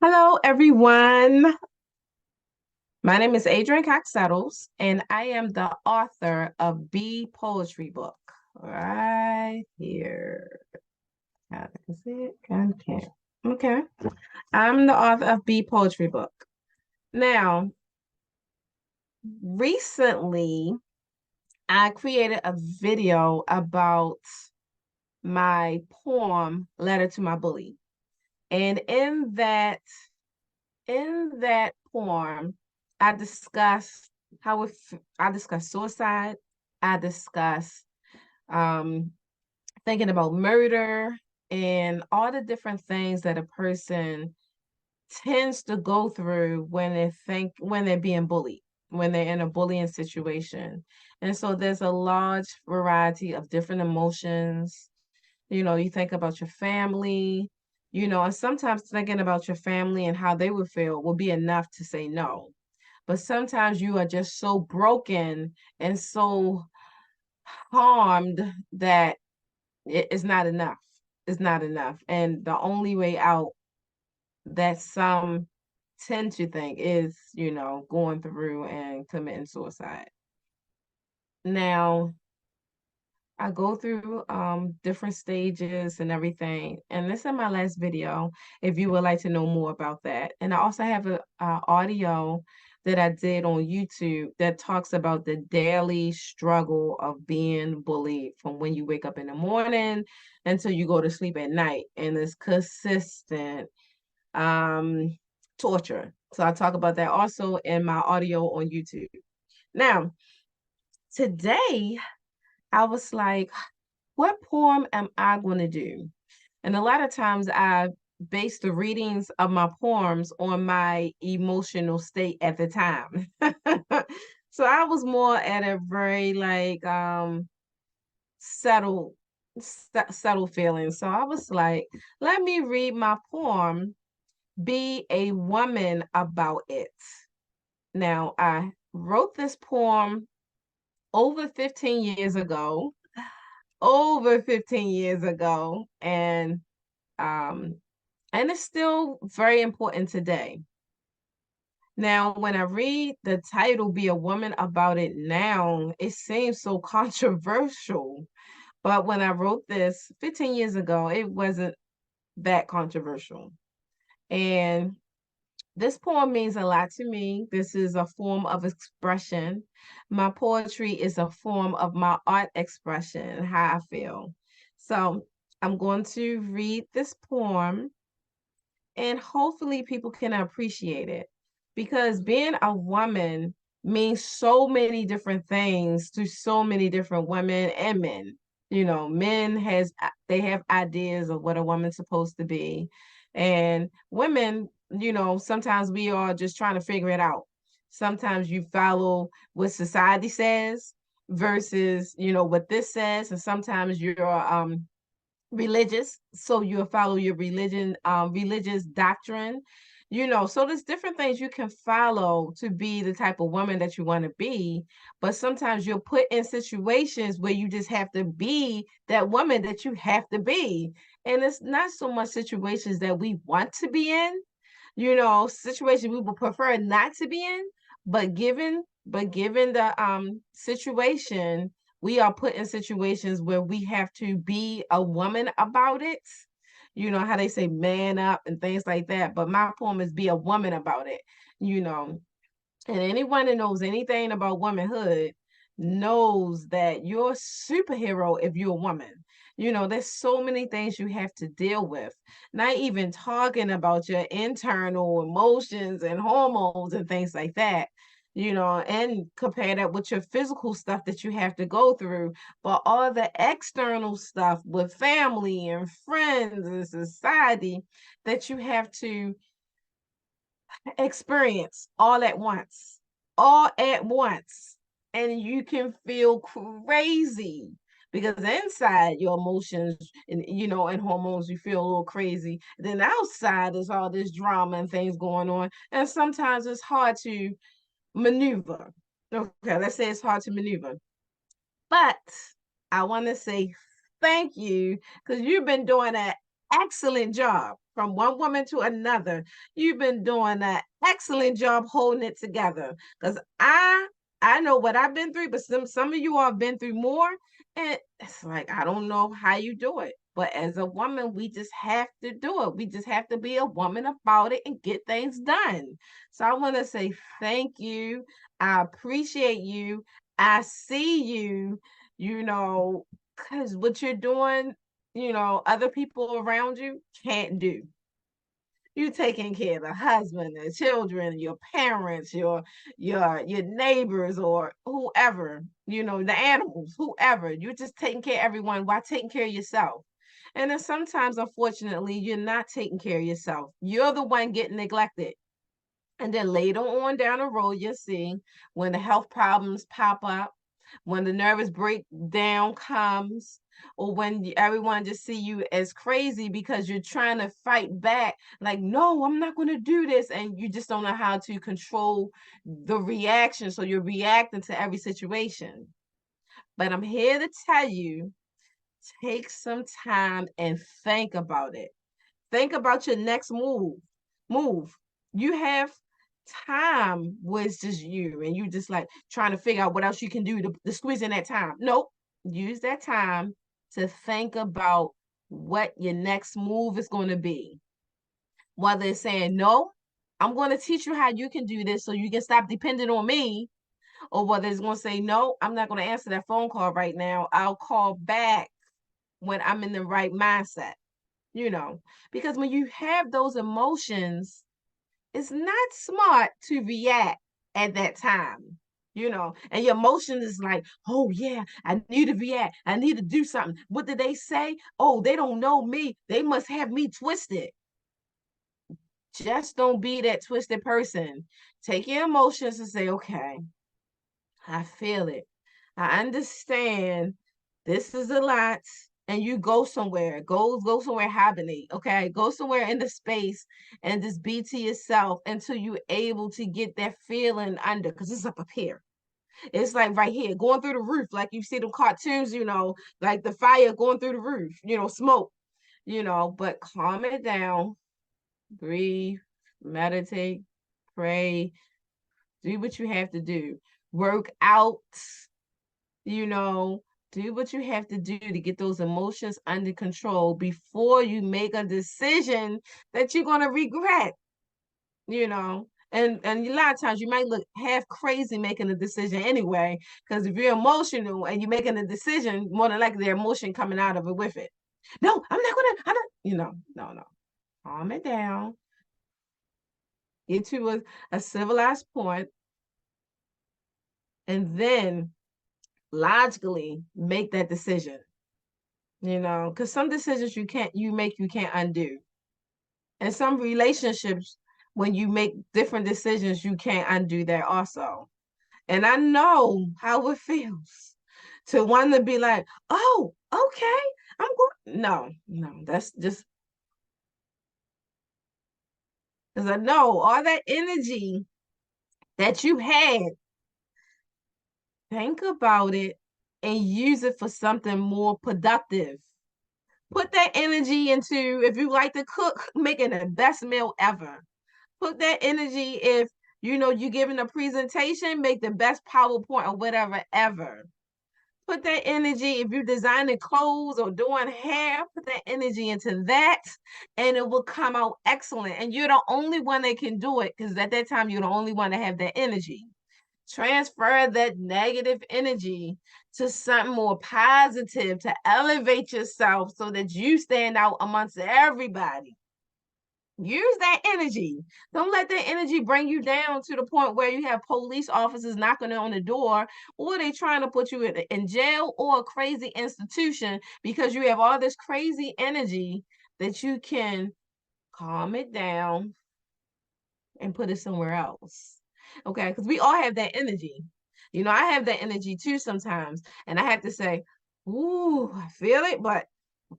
Hello, everyone. My name is Adrian Cox, and I am the author of B Poetry Book right here. Kind of can see it, kind of can't. Okay. I'm the author of B Poetry Book. Now, recently, I created a video about my poem, Letter to My Bully. And in that poem, I discuss I discuss suicide. I discuss um, thinking about murder and all the different things that a person tends to go through when they're being bullied, when they're in a bullying situation. And so there's a large variety of different emotions. You think about your family, and sometimes thinking about your family and how they would feel will be enough to say no. But sometimes you are just so broken and so harmed that it's not enough. It's not enough. And the only way out that some tend to think is, going through and committing suicide. Now, I go through different stages and everything. And this is my last video if you would like to know more about that. And I also have a audio that I did on YouTube that talks about the daily struggle of being bullied from when you wake up in the morning until you go to sleep at night. And it's consistent um torture. So I talk about that also in my audio on YouTube. Now, today I was like, what poem am I going to do? And a lot of times I base the readings of my poems on my emotional state at the time. So I was more at a very like settled settled feeling. So I was like, let me read my poem, Be a Woman About It. Now, I wrote this poem over 15 years ago, over 15 years ago, um and it's still very important today. Now, when I read the title Be a Woman About It now, it seems so controversial. But when I wrote this 15 years ago, it wasn't that controversial. And this poem means a lot to me. This is a form of expression. My poetry is a form of my art expression, how I feel. So I'm going to read this poem and hopefully people can appreciate it because being a woman means so many different things to so many different women and men. Men they have ideas of what a woman's supposed to be, and women, sometimes we are just trying to figure it out. Sometimes you follow what society says versus what this says, and sometimes you're religious, so you'll follow your religious doctrine. So there's different things you can follow to be the type of woman that you want to be, but sometimes you're put in situations where you just have to be that woman that you have to be, and it's not so much situations that we want to be in, situations we would prefer not to be in, but given the situation, we are put in situations where we have to be a woman about it. You know how they say man up and things like that. But my poem is Be a Woman About It, you know. And anyone that knows anything about womanhood knows that you're a superhero if you're a woman. There's so many things you have to deal with, not even talking about your internal emotions and hormones and things like that, and compare that with your physical stuff that you have to go through, but all the external stuff with family and friends and society that you have to experience all at once. And you can feel crazy because inside your emotions and hormones, you feel a little crazy. Then outside there's all this drama and things going on. And sometimes it's hard to maneuver. Okay, let's say it's hard to maneuver. But I want to say thank you because you've been doing that excellent job. From one woman to another, you've been doing an excellent job holding it together. Because I know what I've been through, but some of you all have been through more. And it's like, I don't know how you do it. But as a woman, we just have to do it. We just have to be a woman about it and get things done. So I want to say thank you. I appreciate you. I see you, you know, because what you're doing, other people around you can't do. You taking care of the husband, the children, your parents, your neighbors, or whoever, the animals, whoever. You're just taking care of everyone while taking care of yourself. And then sometimes, unfortunately, you're not taking care of yourself. You're the one getting neglected. And then later on down the road, you'll see when the health problems pop up, when the nervous breakdown comes, or when everyone just see you as crazy because you're trying to fight back, like, no, I'm not going to do this. And you just don't know how to control the reaction. So you're reacting to every situation. But I'm here to tell you, take some time and think about it. Think about your next move. You have time where it's just you and you just like trying to figure out what else you can do to squeeze in that time. Nope. Use that time to think about what your next move is going to be. Whether it's saying, no, I'm going to teach you how you can do this so you can stop depending on me, or whether it's going to say, no, I'm not going to answer that phone call right now. I'll call back when I'm in the right mindset, because when you have those emotions, it's not smart to react at that time, and your emotion is like, oh yeah, I need to react. I need to do something. What did they say? Oh, they don't know me. They must have me twisted. Just don't be that twisted person. Take your emotions and say, okay, I feel it. I understand this is a lot. And you go somewhere, go somewhere, hibernate, okay? Go somewhere in the space and just be to yourself until you're able to get that feeling under, because it's up here. It's like right here, going through the roof, like you see them cartoons, like the fire going through the roof, smoke, but calm it down, breathe, meditate, pray, do what you have to do, work out, you know, do what you have to do to get those emotions under control before you make a decision that you're going to regret, And a lot of times you might look half crazy making a decision anyway, because if you're emotional and you're making a decision, more than likely their emotion coming out of it with it. No, I'm not, no. Calm it down. Get to a civilized point, and then logically make that decision. Because some decisions you can't undo. And some relationships, when you make different decisions, you can't undo that also. And I know how it feels to want to be like, oh, okay, I'm going. No, that's just because I know all that energy that you had, think about it and use it for something more productive. Put that energy into, if you like to cook, making the best meal ever. Put that energy if you're giving a presentation, make the best PowerPoint or whatever ever. Put that energy if you're designing clothes or doing hair, put that energy into that and it will come out excellent. And you're the only one that can do it, because at that time you're the only one that have that energy. Transfer that negative energy to something more positive to elevate yourself so that you stand out amongst everybody. Use that energy. Don't let that energy bring you down to the point where you have police officers knocking on the door, or they trying to put you in jail or a crazy institution because you have all this crazy energy that you can calm it down and put it somewhere else. Okay, because we all have that energy. I have that energy too sometimes, and I have to say, ooh, I feel it, but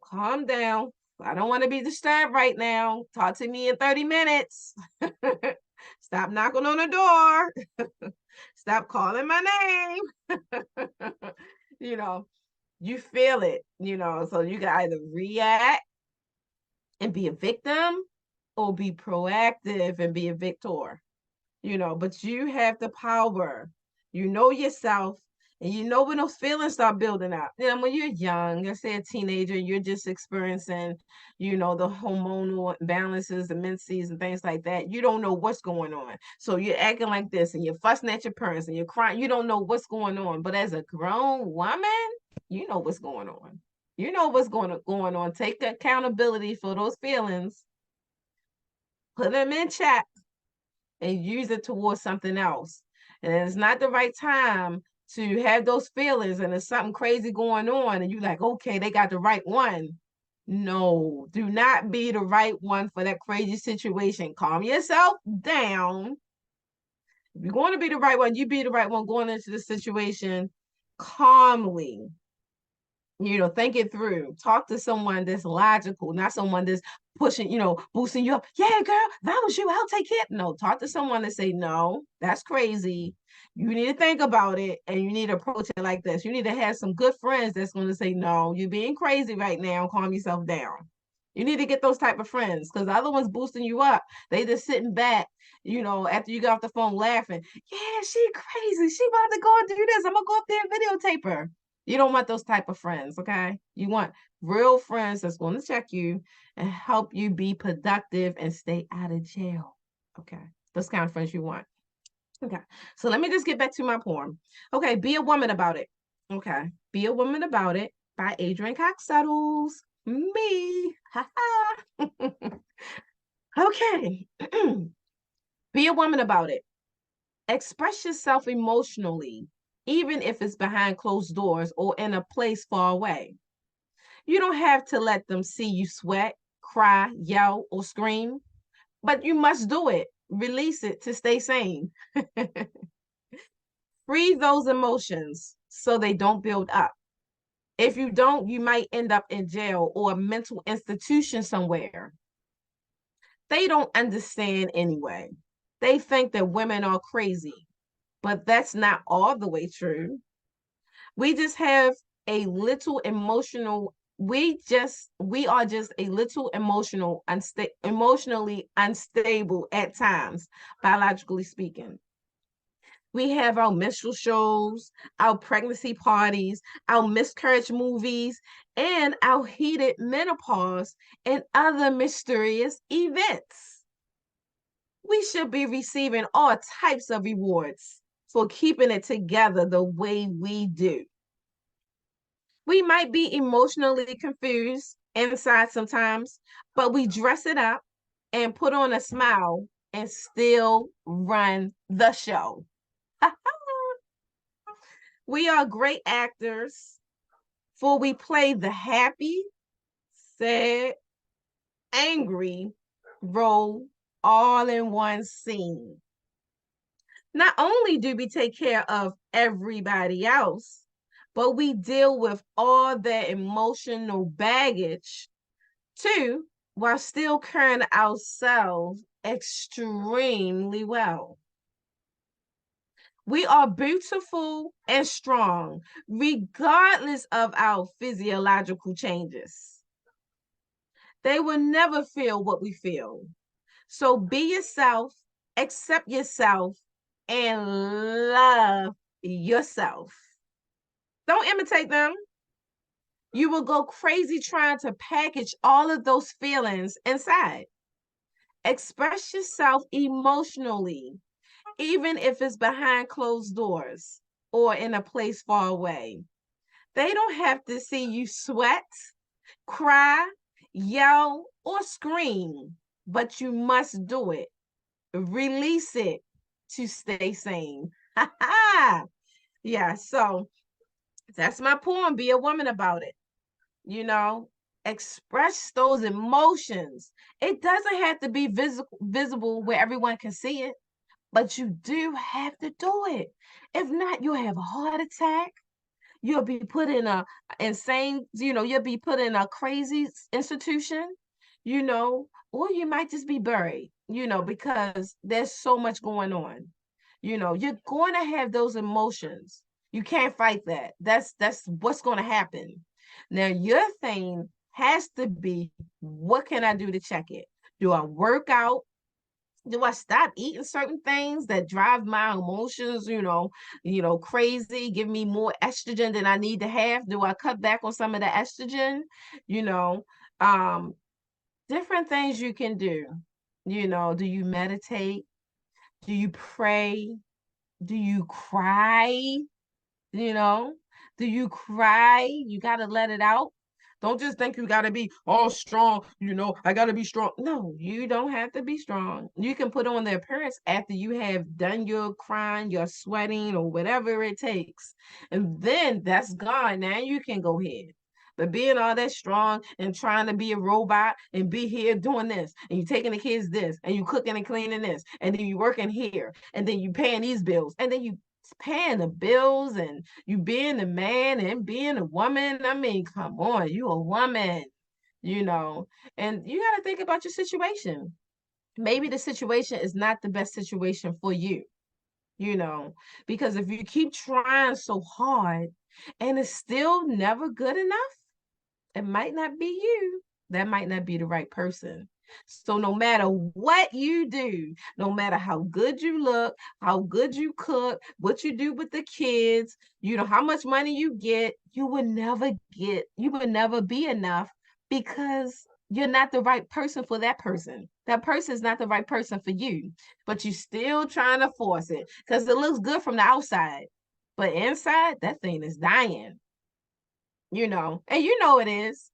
calm down. I don't want to be disturbed right now. Talk to me in 30 minutes. Stop knocking on the door. Stop calling my name. you know, you feel it, so you can either react and be a victim, or be proactive and be a victor. But you have the power. You know yourself, and you know when those feelings start building up. When you're young, let's say a teenager, you're just experiencing, the hormonal imbalances, the menses, and things like that. You don't know what's going on. So you're acting like this, and you're fussing at your parents, and you're crying. You don't know what's going on. But as a grown woman, you know what's going on. You know what's going on. Take accountability for those feelings, put them in check, and use it towards something else. And it's not the right time to have those feelings and there's something crazy going on and you're like, okay, they got the right one. No, do not be the right one for that crazy situation. Calm yourself down. If you're going to be the right one, you be the right one going into the situation calmly. Think it through. Talk to someone that's logical, not someone that's pushing, boosting you up. Yeah, girl, that was you. I'll take it. No, talk to someone that say, no, that's crazy. You need to think about it and you need to approach it like this. You need to have some good friends that's going to say, no, you're being crazy right now. Calm yourself down. You need to get those type of friends because the other ones boosting you up. They just sitting back, after you got off the phone laughing. Yeah, she crazy. She about to go and do this. I'm going to go up there and videotape her. You don't want those type of friends, okay? You want real friends that's going to check you and help you be productive and stay out of jail, okay? Those kind of friends you want. Okay, so let me just get back to my poem. Okay, Be a Woman About It. Okay, Be a Woman About It by Adrian Cox Settles. Me. Okay. Be a woman about it. Express yourself emotionally, even if it's behind closed doors or in a place far away. You don't have to let them see you sweat, cry, yell, or scream, but you must do it. Release it to stay sane. Free those emotions so they don't build up. If you don't, you might end up in jail or a mental institution somewhere. They don't understand anyway. They think that women are crazy, but that's not all the way true. We just have a little emotional we are just a little emotionally unstable at times, biologically speaking. We have our menstrual shows, our pregnancy parties, our miscarriage movies, and our heated menopause and other mysterious events. We should be receiving all types of rewards for keeping it together the way we do. We might be emotionally confused inside sometimes, but we dress it up and put on a smile and still run the show. We are great actors, for we play the happy, sad, angry role all in one scene. Not only do we take care of everybody else, but we deal with all their emotional baggage too, while still carrying ourselves extremely well. We are beautiful and strong, regardless of our physiological changes. They will never feel what we feel. So be yourself, accept yourself, and love yourself. Don't imitate them. You will go crazy trying to package all of those feelings inside. Express yourself emotionally, even if it's behind closed doors or in a place far away. They don't have to see you sweat, cry, yell, or scream, but you must do it. Release it to stay sane. Yeah, so that's my poem. Be a woman about it. Express those emotions. It doesn't have to be visible where everyone can see it, but you do have to do it. If not, you'll have a heart attack. You'll be put in a insane, you'll be put in a crazy institution, or you might just be buried, because there's so much going on. You're going to have those emotions. You can't fight that. That's what's going to happen. Now, your thing has to be, what can I do to check it? Do I work out? Do I stop eating certain things that drive my emotions, crazy, give me more estrogen than I need to have? Do I cut back on some of the estrogen? You know, um, different things you can do. Do you meditate? Do you pray? Do you cry? You know, do you cry? You got to let it out. Don't just think you got to be all strong. I got to be strong. No, you don't have to be strong. You can put on the appearance after you have done your crying, your sweating, or whatever it takes. And then that's gone. Now you can go ahead. But being all that strong and trying to be a robot and be here doing this, and you taking the kids this, and you cooking and cleaning this, and then you working here, and then you paying these bills, and then you paying the bills, and you being the man and being a woman. I mean, come on, you a woman, and you got to think about your situation. Maybe the situation is not the best situation for you, because if you keep trying so hard and it's still never good enough, it might not be you. That might not be the right person. So no matter what you do, no matter how good you look, how good you cook, what you do with the kids, how much money you get, you would never be enough, because you're not the right person for that person. That person is not the right person for you, but you're still trying to force it because it looks good from the outside, but inside that thing is dying. And it is,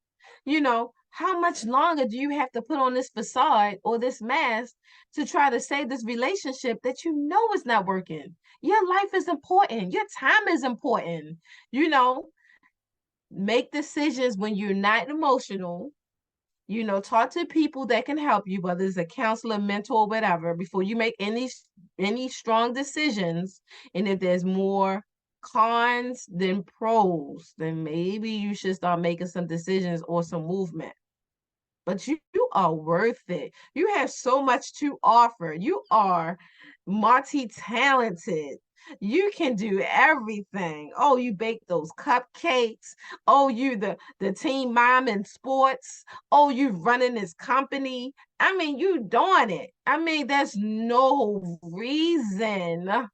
how much longer do you have to put on this facade or this mask to try to save this relationship that is not working? Your life is important. Your time is important. Make decisions when you're not emotional. Talk to people that can help you, whether it's a counselor, mentor, whatever, before you make any strong decisions. And if there's more cons than pros, then maybe you should start making some decisions or some movement. But you are worth it. You have so much to offer. You are multi-talented. You can do everything. Oh, you bake those cupcakes. Oh, you the team mom in sports. Oh, you running this company. I mean, you doing it. I mean, there's no reason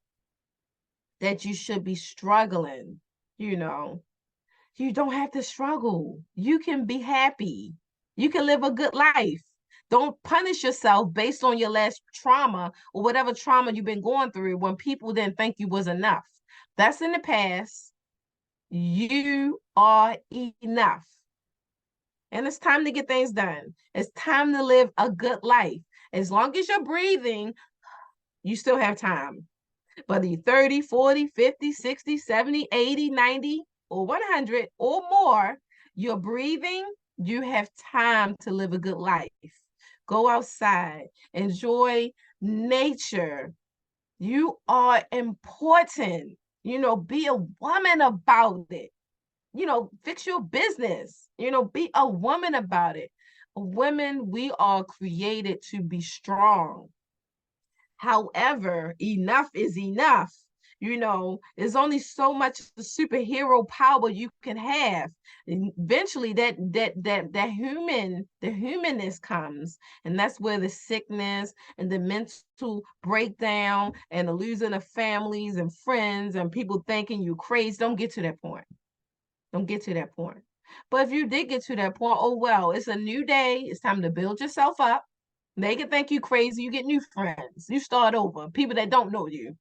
that you should be struggling. You don't have to struggle. You can be happy. You can live a good life. Don't punish yourself based on your last trauma or whatever trauma you've been going through when people didn't think you was enough. That's in the past. You are enough. And it's time to get things done. It's time to live a good life. As long as you're breathing, you still have time. Whether you're 30, 40, 50, 60, 70, 80, 90, or 100 or more, you're breathing, you have time to live a good life. Go outside, enjoy nature. You are important. Be a woman about it. Fix your business. Be a woman about it. Women, we are created to be strong. However, enough is enough. There's only so much superhero power you can have. And eventually that humanness comes. And that's where the sickness and the mental breakdown and the losing of families and friends and people thinking you crazy. Don't get to that point. Don't get to that point. But if you did get to that point, oh well, it's a new day. It's time to build yourself up. They can think you crazy. You get new friends. You start over. People that don't know you.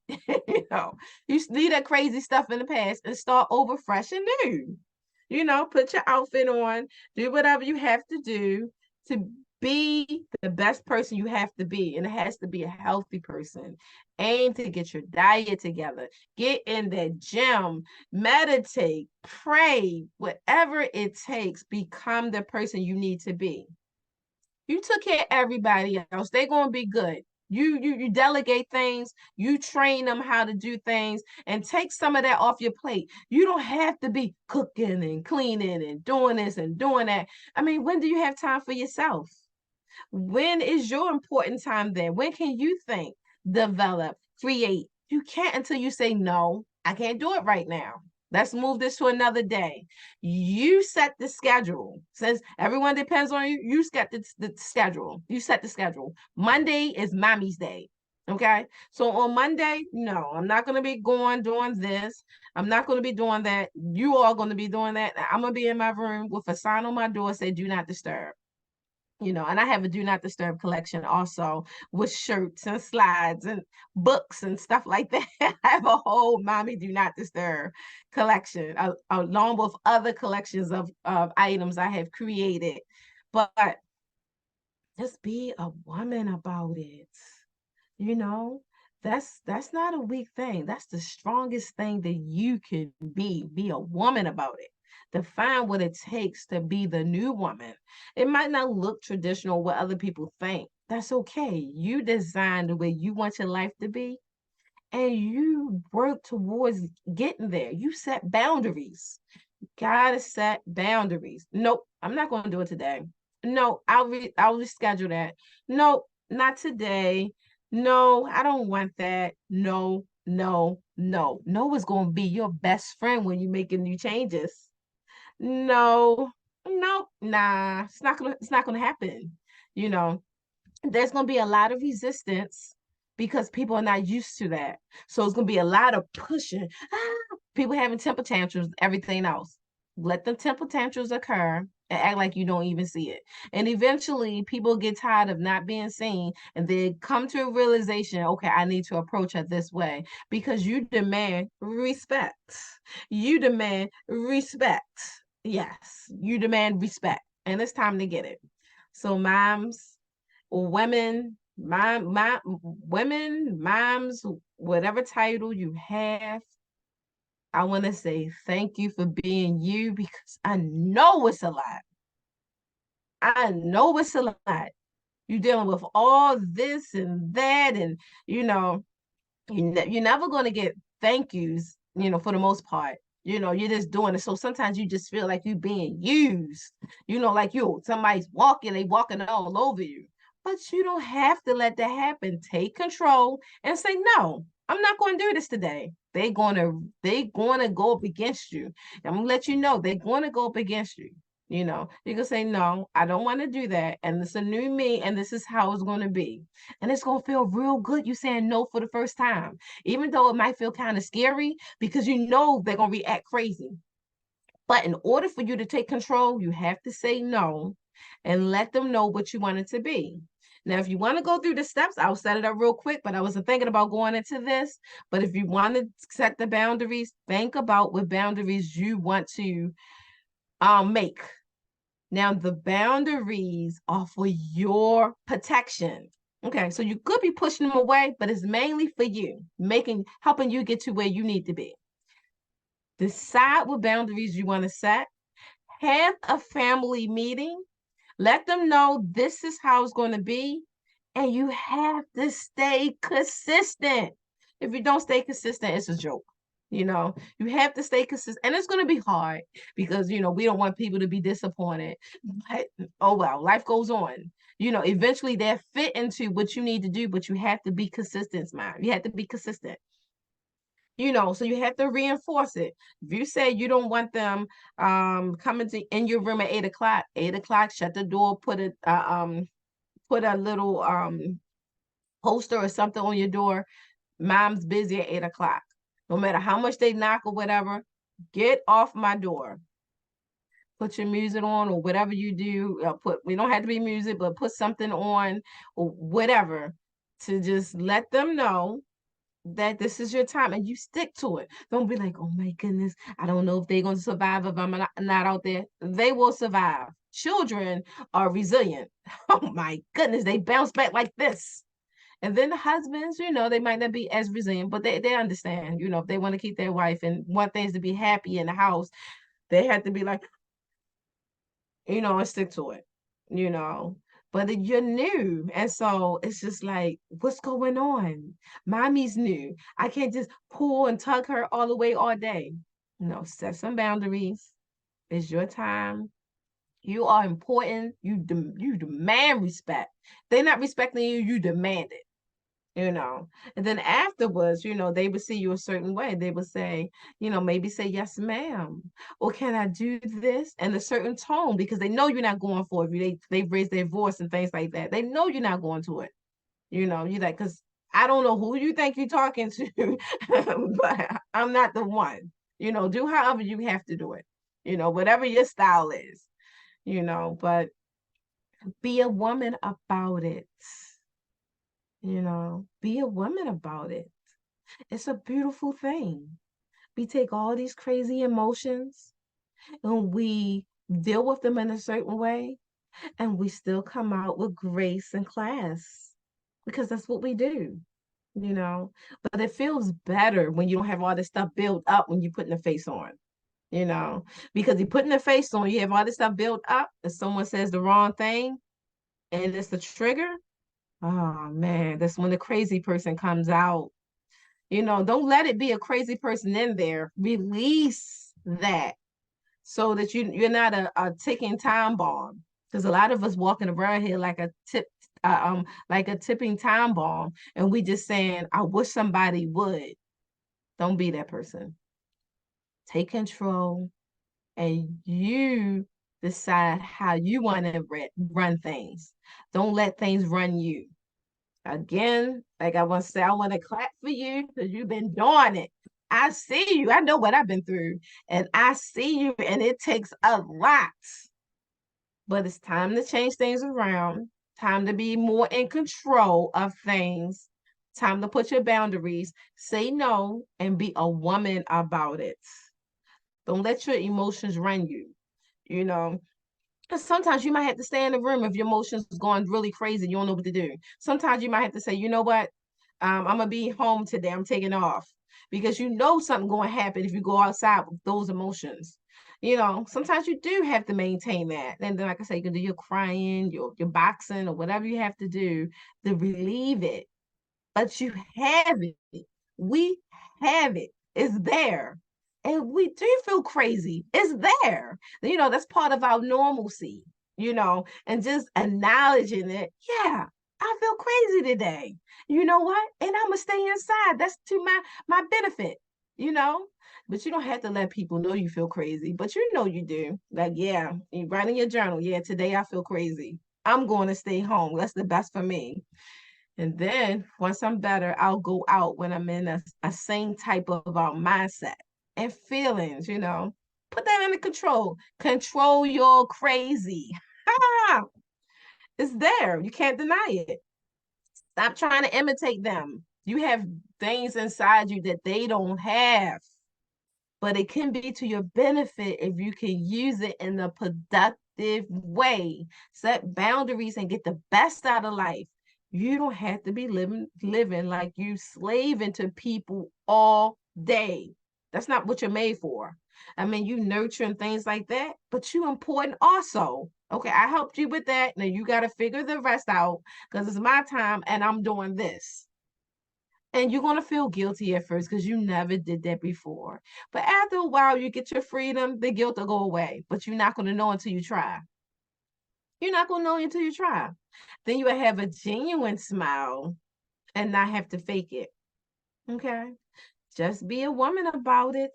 You leave that crazy stuff in the past and start over fresh and new. Put your outfit on. Do whatever you have to do to be the best person you have to be. And it has to be a healthy person. Aim to get your diet together. Get in the gym. Meditate. Pray. Whatever it takes. Become the person you need to be. You took care of everybody else. They're going to be good. You delegate things, you train them how to do things, and take some of that off your plate. You don't have to be cooking and cleaning and doing this and doing that. I mean, when do you have time for yourself? When is your important time then? When can you think, develop, create? You can't until you say, no, I can't do it right now. Let's move this to another day. You set the schedule. Says everyone depends on you. You set the schedule. You set the schedule. Monday is mommy's day. Okay. So on Monday, no, I'm not going to be going doing this. I'm not going to be doing that. You are going to be doing that. I'm going to be in my room with a sign on my door say, do not disturb. And I have a do not disturb collection also with shirts and slides and books and stuff like that. I have a whole mommy do not disturb collection along with other collections of items I have created. But just be a woman about it. You know, that's not a weak thing. That's the strongest thing that you can be. Be a woman about it. Define what it takes to be the new woman. It might not look traditional what other people think. That's okay. You design the way you want your life to be, and you work towards getting there. You set boundaries. Gotta set boundaries. Nope, I'm not gonna do it today. No, I'll reschedule that. No, not today. No, I don't want that. No, no, no. No is gonna be your best friend when you're making new changes. No, no, nah, it's not gonna happen. You know, there's going to be a lot of resistance because people are not used to that. So it's going to be a lot of pushing, people having temper tantrums, everything else. Let the temper tantrums occur and act like you don't even see it. And eventually, people get tired of not being seen and they come to a realization, okay, I need to approach her this way because you demand respect. You demand respect. Yes, you demand respect. And it's time to get it. So, moms, women, women, moms, whatever title you have, I want to say thank you for being you because I know it's a lot. I know it's a lot. You're dealing with all this and that, and you know, you're never going to get thank yous, for the most part. You're just doing it. So sometimes you just feel like you're being used, like somebody's walking, they walking all over you. But you don't have to let that happen. Take control and say, no, I'm not going to do this today. They gonna go up against you. I'm gonna let you know they're going to go up against you. You can say, no, I don't want to do that. And it's a new me, and this is how it's going to be. And it's going to feel real good. You saying no for the first time, even though it might feel kind of scary because they're going to react crazy. But in order for you to take control, you have to say no and let them know what you want it to be. Now, if you want to go through the steps, I'll set it up real quick, but I wasn't thinking about going into this. But if you want to set the boundaries, think about what boundaries you want to make. Now, the boundaries are for your protection. Okay, so you could be pushing them away, but it's mainly for you, helping you get to where you need to be. Decide what boundaries you want to set. Have a family meeting. Let them know this is how it's going to be. And you have to stay consistent. If you don't stay consistent, it's a joke. You have to stay consistent. And it's going to be hard because, we don't want people to be disappointed. But, oh, well, life goes on. Eventually they'll fit into what you need to do, but you have to be consistent, man. You have to be consistent. So you have to reinforce it. If you say you don't want them coming in your room at 8 o'clock, 8 o'clock, shut the door, put a little poster or something on your door. Mom's busy at 8 o'clock. No matter how much they knock or whatever, get off my door. Put your music on or whatever you do. We don't have to be music, but put something on or whatever to just let them know that this is your time and you stick to it. Don't be like, oh my goodness, I don't know if they're going to survive if I'm not out there. They will survive. Children are resilient. Oh my goodness, they bounce back like this. And then the husbands, they might not be as resilient, but they understand, if they want to keep their wife and want things to be happy in the house, they have to be like, and stick to it, you know. But you're new. And so it's just like, what's going on? Mommy's new. I can't just pull and tug her all the way all day. Set some boundaries. It's your time. You are important. You demand respect. They're not respecting you, you demand it. you know. And then afterwards, they would see you a certain way. They would say, maybe say, yes, ma'am. Or can I do this? And a certain tone, because they know you're not going for it. They've raised their voice and things like that. They know you're not going to it. You like, because I don't know who you think you're talking to, but I'm not the one. Do however you have to do it. Whatever your style is, but be a woman about it. Be a woman about it. It's a beautiful thing. We take all these crazy emotions and we deal with them in a certain way, and we still come out with grace and class because that's what we do, you know. But it feels better when you don't have all this stuff built up when you're putting a face on, because you're putting a face on, you have all this stuff built up, and someone says the wrong thing and it's the trigger. Oh man, that's when the crazy person comes out. Don't let it be a crazy person in there. Release that so that you're not a ticking time bomb. Because a lot of us walking around here like a tipping time bomb, and we just saying, "I wish somebody would." Don't be that person. Take control, and you decide how you want to run things. Don't let things run you. Again, like I want to say, I want to clap for you because you've been doing it. I see you. I know what I've been through, and I see you, and it takes a lot. But it's time to change things around, time to be more in control of things, time to put your boundaries, say no, and be a woman about it. Don't let your emotions run you, you know. Sometimes you might have to stay in the room if your emotions going really crazy. You don't know what to do. Sometimes you might have to say, you know what? I'm gonna be home today. I'm taking off because something going to happen if you go outside with those emotions. Sometimes you do have to maintain that. And then, like I say, you can do your crying, your boxing, or whatever you have to do to relieve it. But you have it. We have it. It's there. And we do feel crazy. It's there. That's part of our normalcy, and just acknowledging it. Yeah, I feel crazy today. You know what? And I'm gonna stay inside. That's to my benefit, you know. But you don't have to let people know you feel crazy. But you do. Like, yeah, you write in your journal, yeah, today I feel crazy. I'm going to stay home. That's the best for me. And then once I'm better, I'll go out when I'm in a same type of mindset and feelings, Put that under control. Control your crazy. It's there. You can't deny it. Stop trying to imitate them. You have things inside you that they don't have, but it can be to your benefit if you can use it in a productive way. Set boundaries and get the best out of life. You don't have to be living like you slaving to people all day. That's not what you're made for. I mean, you nurture and things like that, but you important also. Okay, I helped you with that. Now you got to figure the rest out because it's my time and I'm doing this. And you're going to feel guilty at first because you never did that before. But after a while, you get your freedom, the guilt will go away. But you're not going to know until you try. You're not going to know until you try. Then you will have a genuine smile and not have to fake it. Okay? Just be a woman about it.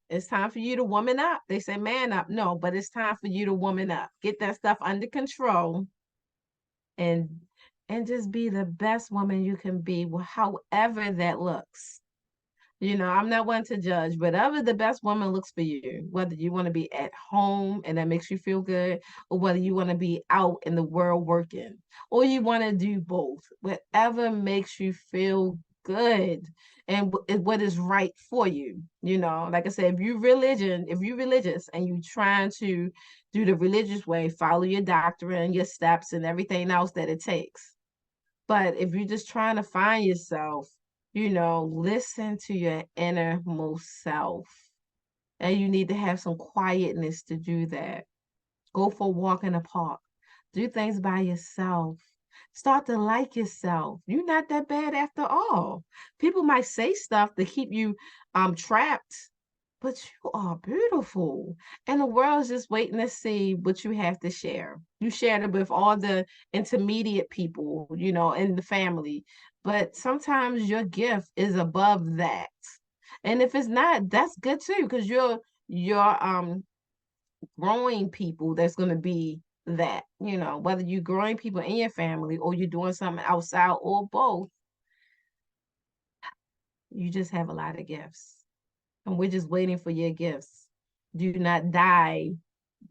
It's time for you to woman up. They say man up. No, but it's time for you to woman up. Get that stuff under control and just be the best woman you can be, however that looks. I'm not one to judge, but whatever the best woman looks for you, whether you want to be at home and that makes you feel good, or whether you want to be out in the world working, or you want to do both, whatever makes you feel good and what is right for you. Like I said, if you're religious and you're trying to do the religious way, follow your doctrine, your steps, and everything else that it takes. But if you're just trying to find yourself, listen to your innermost self. And you need to have some quietness to do that. Go for a walk in the park. Do things by yourself. Start to like yourself. You're not that bad after all. People might say stuff to keep you trapped, but you are beautiful. And the world's just waiting to see what you have to share. You shared it with all the intermediate people, in the family. but sometimes your gift is above that. And if it's not, that's good too, because you're growing people that's going to be that, whether you're growing people in your family or you're doing something outside or both, you just have a lot of gifts. And we're just waiting for your gifts. Do not die,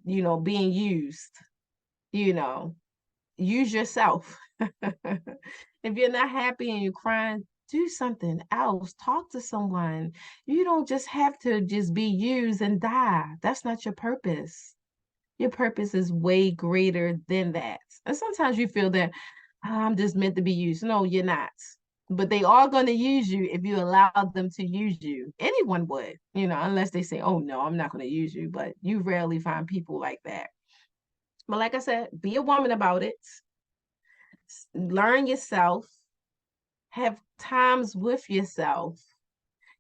being used, you know, use yourself. If you're not happy and you're crying, do something else. Talk to someone. You don't just have to just be used and die. That's not your purpose. Your purpose is way greater than that. And sometimes you feel that I'm just meant to be used. No, you're not. But they are going to use you if you allow them to use you. Anyone would, unless they say, oh, no, I'm not going to use you. But you rarely find people like that. But like I said, be a woman about it. Learn yourself. Have times with yourself.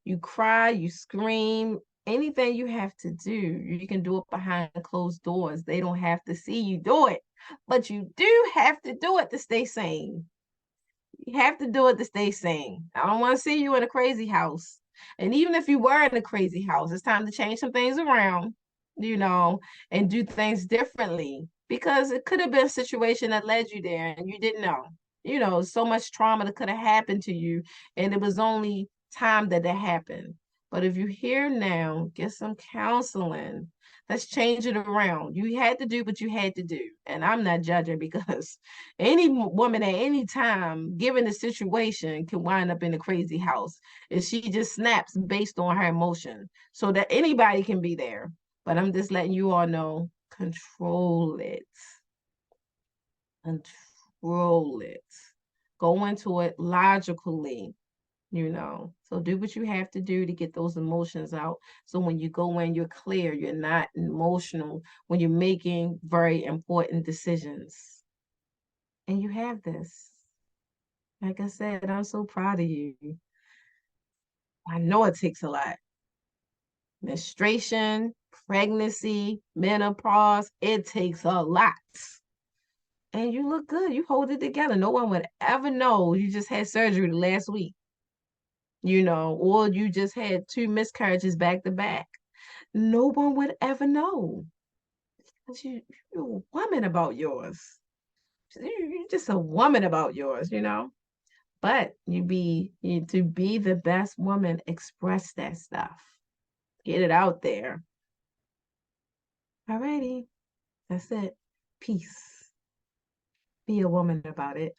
You cry, you scream, anything you have to do, you can do it behind closed doors. They don't have to see you do it, but you do have to do it to stay sane. You have to do it to stay sane. I don't want to see you in a crazy house. And even if you were in a crazy house, it's time to change some things around, you know, and do things differently because it could have been a situation that led you there and you didn't know. So much trauma that could have happened to you, and it was only time that happened. But if you're here now, get some counseling. Let's change it around. You had to do what you had to do. And I'm not judging because any woman at any time, given the situation, can wind up in a crazy house. And she just snaps based on her emotion so that anybody can be there. But I'm just letting you all know, control it. Control it. Go into it logically. So do what you have to do to get those emotions out. So when you go in, you're clear, you're not emotional when you're making very important decisions. And you have this. Like I said, I'm so proud of you. I know it takes a lot. Menstruation, pregnancy, menopause, it takes a lot. And you look good. You hold it together. No one would ever know you just had surgery last week, or you just had two miscarriages back to back. No one would ever know. Because you're a woman about yours. You're just a woman about yours. But to be the best woman, express that stuff. Get it out there. Alrighty. That's it. Peace. Be a woman about it.